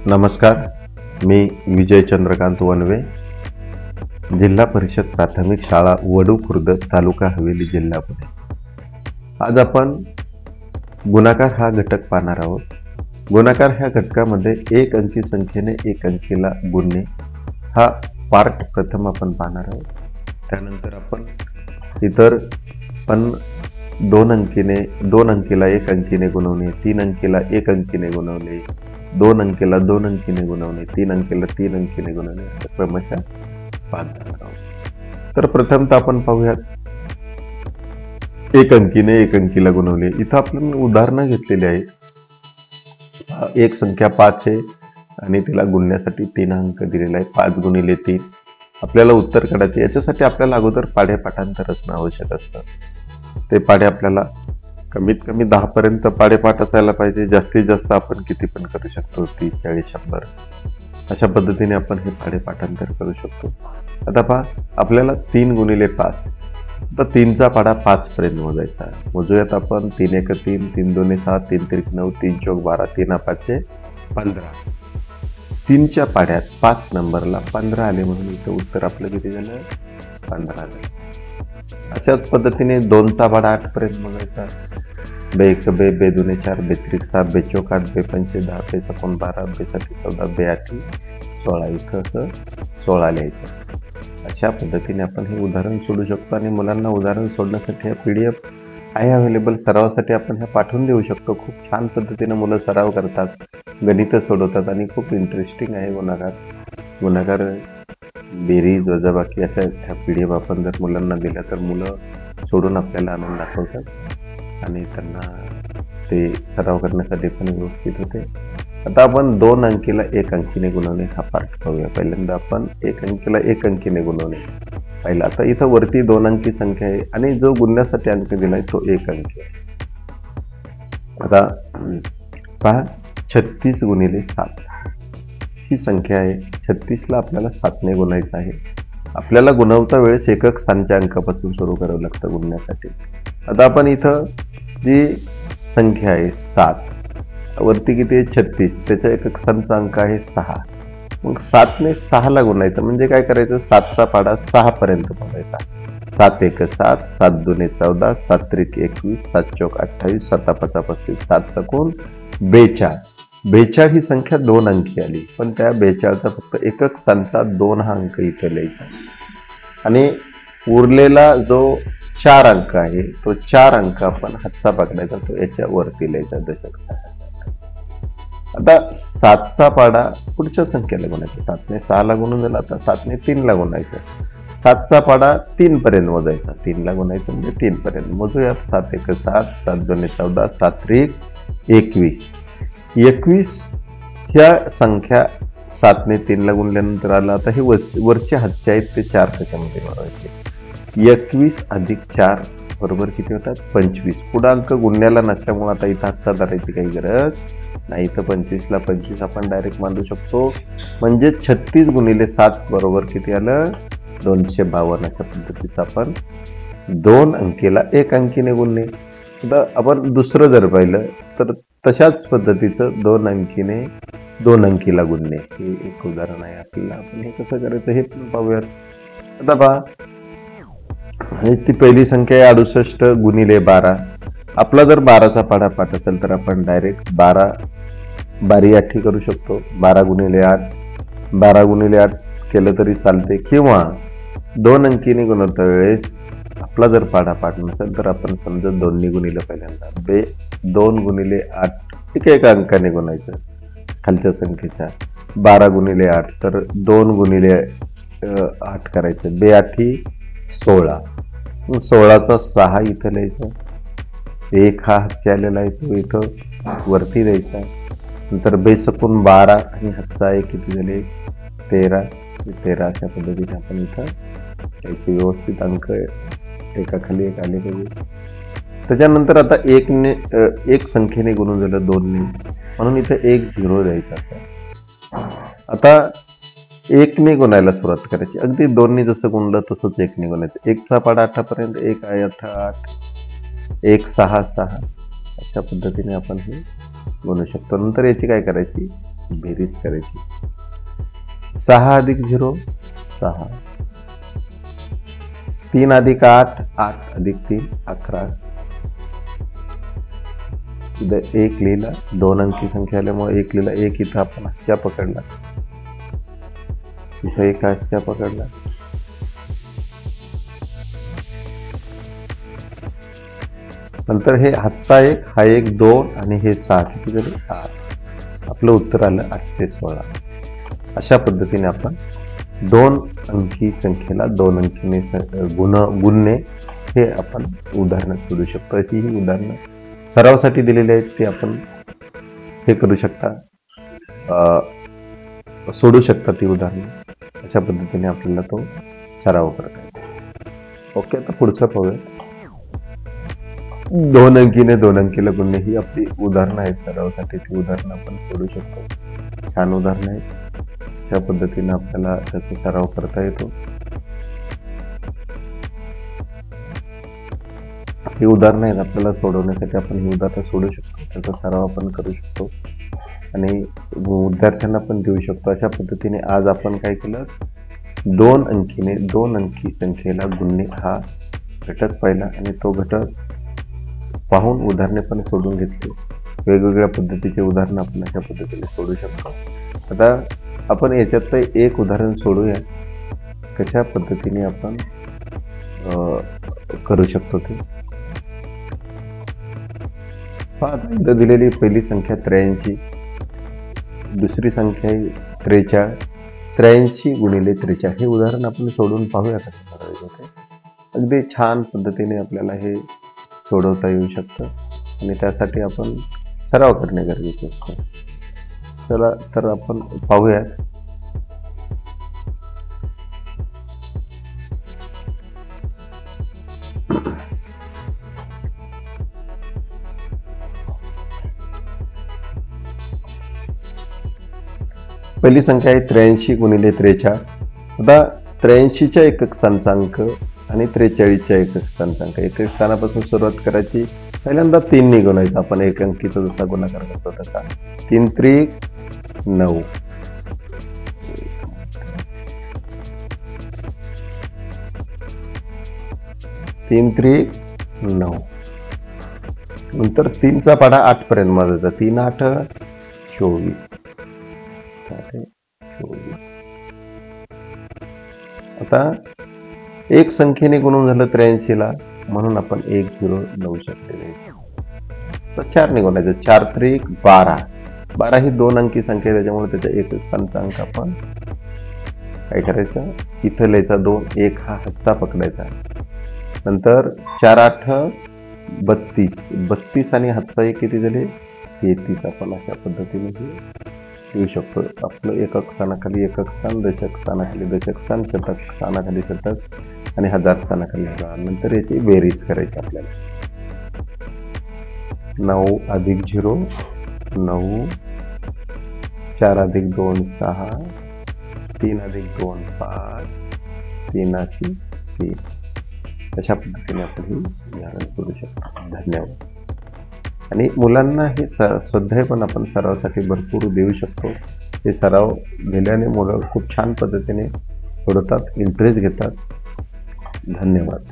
नमस्कार, मी विजय चंद्रकांत वनवे, जिल्हा परिषद प्राथमिक शाळा वडू खुर्द, तालुका हवेली, जिल्हा पुणे. आज आपण गुणाकार हा घटक पाहणार आहोत. गुणाकार ह्या घटकामध्ये एक अंकी संख्येने एक अंकीला गुणणे हा पार्ट प्रथम आपण पाहणार आहोत. त्यानंतर आपण इतर पण दोन अंकीला एक अंकीने गुणवणे, तीन अंकीला एक अंकीने गुणवणे, दोन अंकीला दोन अंकीने गुणवणे, तीन अंकीला तीन अंकीने गुणवणे, असं क्रमशः पाहत जाणार आहोत. तर प्रथमतः आपण पाहूयात एक अंकीने एक अंकीला गुणवणे. इथं आपण उदाहरणं घेतलेली आहेत. एक संख्या 5 आहे आणि तिला गुणण्यासाठी 3 अंक दिलेला आहे. 5 गुणिले 3 आपल्याला उत्तर काढायचे. याच्यासाठी आपल्याला अगोदर पाढे पाठांतर असणं आवश्यक असतं. ते पाढे आपल्याला कमीत कमी 10 पर्यंत पाढेपाठ असायला पाहिजे. जास्तीत जास्त आपण किती पण करू शकतो, 30, 40, 100 अशा पद्धतीने आपण हे पाढेपाठांतर करू शकतो. आता पहा, आपल्याला 3 गुणिले 5, तर 3चा पाढा 5 पर्यंत मोजायचा. मोजूयात आपण. 3 1 3, 3 2 6, 3 3 9, 3 4 12, 3 5 15. 3च्या पाढ्यात 5 नंबरला 15 आले, म्हणून इथं उत्तर आपलं किती झालं? 15 झालं. अशाच पद्धतीने 2चा पाढा 8 पर्यंत मोजायचा. बे 1 बे 2 4, बे 3 6, बे 4 8, बे 5 10, बे 6 12, बे 7 14, बे 8 16. इथं असं 16 लिहायचं. अशा पद्धतीने आपण हे उदाहरण सोडू शकतो. आणि मुलांना उदाहरण सोडण्यासाठी हा PDF आहे अवेलेबल. सरावासाठी आपण ह्या पाठवून देऊ शकतो. खूप छान पद्धतीने मुलं सराव करतात, गणितं सोडवतात आणि खूप इंटरेस्टिंग आहे गुणाकार बेरीज वजाबाकी अशा ह्या PDF आपण जर मुलांना दिल्या तर मुलं सोडून आपल्याला आणून दाखवतात आणि त्यांना ते सराव करण्यासाठी पण व्यवस्थित होते. आता आपण 2 अंकीला 1 अंकीने गुणवणे हा पार्ट पाहूया. पहिल्यांदा आपण 1 अंकीला 1 अंकीने गुणवणे पाहिलं. आता इथं वरती 2 अंकी संख्या आहे आणि जो गुणण्यासाठी अंक दिलाय तो 1 अंकी आहे. आता पहा, 36 गुणिले 7 ही संख्या आहे. 36ला आपल्याला 7ने गुणायचं आहे. आपल्याला गुणवता वेळेस एकक स्थानच्या अंकापासून सुरू करावं लागतं गुणण्यासाठी. आता आपण इथं जी संख्या आहे 7, वरती किती आहे? 36, त्याच्या एकक स्थानचा अंक आहे 6. मग 7ने 6ला गुणायचं म्हणजे काय करायचं? 7चा पाढा 6 पर्यंत मोजायचा. 7 1 7, 7 2 14, 7 3 21, 7 4 28, 7 5 35, 7 7 42. 42 ही संख्या 2 अंकी आली, पण त्या 42चा फक्त एकक स्थानचा 2 हा अंक इथे लिहायचा आणि उरलेला जो 4 अंक आहे तो 4 अंक आपण हातचा पकडायचा, तो याच्या वरती लिहायचा दशक स्थानात. आता 7चा पाढा पुढच्या संख्येला गुणायचा. 7ने 6ला गुणून झाला. आता 7ने 3ला गुणायचं. 7चा पाढा 3 पर्यंत मोजायचा. 3ला गुणायचं म्हणजे 3 पर्यंत मोजूयात. 7 1 7, 7 2 14, 7 3 21. 21 ह्या संख्या 7ने 3ला गुणल्यानंतर आला. आता हे वरचे हातचे आहेत ते 4 त्याच्यामध्ये वाढवायचे. 21 अधिक 4 बरोबर किती होतात? 25. पुढे अंक गुणण्याला नसल्यामुळे आता इथं हातचा धरायची काही गरज नाही. तर 25ला 25 आपण डायरेक्ट मांडू शकतो. म्हणजे 36 गुणिले 7 बरोबर किती आलं? 252. अशा पद्धतीचं आपण 2 अंकीला 1 अंकीने गुणणे. आता आपण दुसरं जर पाहिलं तर तशाच पद्धतीचं 2 अंकीने 2 अंकीला गुणणे हे एक उदाहरण आहे आपल्याला. आपण हे कसं करायचं हे पण पाहूयात. आता पहा, ती पहिली संख्या आहे 68 गुणिले 12. आपला जर 12चा पाढा पाठ असेल तर आपण डायरेक्ट 12 बारी 8 करू शकतो. 12 गुणिले 8, 12 गुणिले 8 केलं तरी चालते. किंवा 2 अंकीने गुणवता वेळेस आपला जर पाढा पाठ नसेल तर आपण समजा 2 गुणिले पहिल्यांदा 2 गुणिले 8 ठीक आहे, एका अंकाने गुणायचं खालच्या संख्येच्या. 12 गुणिले 8 तर 2 गुणिले 8 करायचं. बे 8 16. 16चा 6 इथं लिहायचा. 1 हा हातच्या आलेला आहे तो इथं वरती द्यायचा. नंतर बे 6 12 आणि हातचा आहे किती झाले? 13. अशा पद्धतीने आपण इथं याचे व्यवस्थित अंक एकाखाली एक आले पाहिजे. त्याच्यानंतर आता 1 संख्येने गुणून झालं 2ने, म्हणून इथं 1 0 द्यायचा असं. आता 1ने गुणायला सुरुवात करायची. अगदी 2ने जसं गुणलं तसंच 1ने गुणायचं. 1चा पाढा 8 पर्यंत, 1 8 8, 1 6 6. अशा पद्धतीने आपण हे बनवू शकतो. नंतर याची काय करायची, बेरीज करायची. 6 अधिक 0 6, 3 अधिक 8 8 अधिक 3 11. इथं 1 लिहिला, 2 अंकी संख्या आल्यामुळे 1 लिहिला. 1 इथं आपण हातच्या पकडला, इथं 1 हातच्या पकडला. नंतर हे हातचा 1 हा 1 2 आणि हे 6 किती झाले 8. आपलं उत्तर आलं 816. अशा पद्धतीने आपण 2 अंकी संख्येला 2 अंकीने गुणणे हे आपण उदाहरणं सोडू शकतो. अशी ही उदाहरणं सरावासाठी दिलेली आहेत, ते आपण हे करू शकता, सोडू शकता ती उदाहरणं. अशा पद्धतीने आपल्याला तो सराव करता येतो. ओके, आता पुढचं पाहूया. 2 अंकीने 2 अंकीला गुणणे ही आपली उदाहरणं आहेत सरावासाठी. ती उदाहरणं आपण सोडू शकतो. छान उदाहरणं आहेत. अशा पद्धतीने आपल्याला त्याचा सराव करता येतो. ही उदाहरणं आहेत आपल्याला सोडवण्यासाठी. आपण ही उदाहरणं सोडू शकतो, त्याचा सराव आपण करू शकतो आणि विद्यार्थ्यांना पण देऊ शकतो. अशा पद्धतीने आज आपण काय केलं, 2 अंकीने 2 अंकी संख्येला गुणणे हा घटक पाहिला आणि तो घटक पाहून उदाहरणे पण सोडून घेतली. वेगवेगळ्या पद्धतीचे उदाहरणं आपण अशा पद्धतीने सोडू शकतो. आता आपण याच्यातलं एक उदाहरण सोडूया, कशा पद्धतीने आपण करू शकतो ते. आता इथं दिलेली पहिली संख्या 83, दुसरी संख्या आहे 43. 83 गुणिले 43 हे उदाहरण आपण सोडून पाहूया कसं करायचं ते. अगदी छान पद्धतीने आपल्याला हे सोडवता येऊ शकतं आणि त्यासाठी आपण सराव करणे गरजेचे असते. चला तर आपण पाहूयात. पहिली संख्या आहे 83 गुणिले 43. आता 83च्या एकक स्थानचा अंक आणि 43च्या एकक स्थानचा अंक. एकक स्थानापासून सुरुवात करायची. पहिल्यांदा 3 ने गुणायचं आपण. एक अंकीचा जसा गुणाकार करतो तसा. 3 त्रिक 9. 3 त्रिक 9. नंतर 3चा पाढा 8 पर्यंत मोजायचा. 3 8 24. आता एक संख्येने गुणून झालं 83ला, म्हणून आपण 1 0 लावू शकले. तर 4 ने गुणायचं. 4 त्रिक 12. 12 ही 2 अंकी संख्या आहे, त्याच्यामुळे त्याच्या एकक स्थानचा अंक आपण काय करायचं, इथं लिहायचा 2. 1 हा हातचा पकडायचा. नंतर 4 8 32. 32 आणि हातचा 1 किती झाले 33. आपण अशा पद्धतीने लिहू शकतो. आपलं एकक स्थानाखाली एकक स्थान, दशक स्थानाखाली दशक स्थान, शतक स्थानाखाली शतक आणि हजार स्थानाखाली हजार. नंतर याची बेरीज करायची आपल्याला. 9 अधिक 0 9, 4 अधिक 2 6, 3 अधिक 2 5, 3 अशी 3. अशा पद्धतीने आपण ही उदाहरण सोडू शकतो. धन्यवाद. आणि मुलांना हे स्वाध्याय पण आपण सरावासाठी भरपूर देऊ शकतो. हे सराव दिल्याने मुलं खूप छान पद्धतीने सोडवतात, इंटरेस्ट घेतात. धन्यवाद.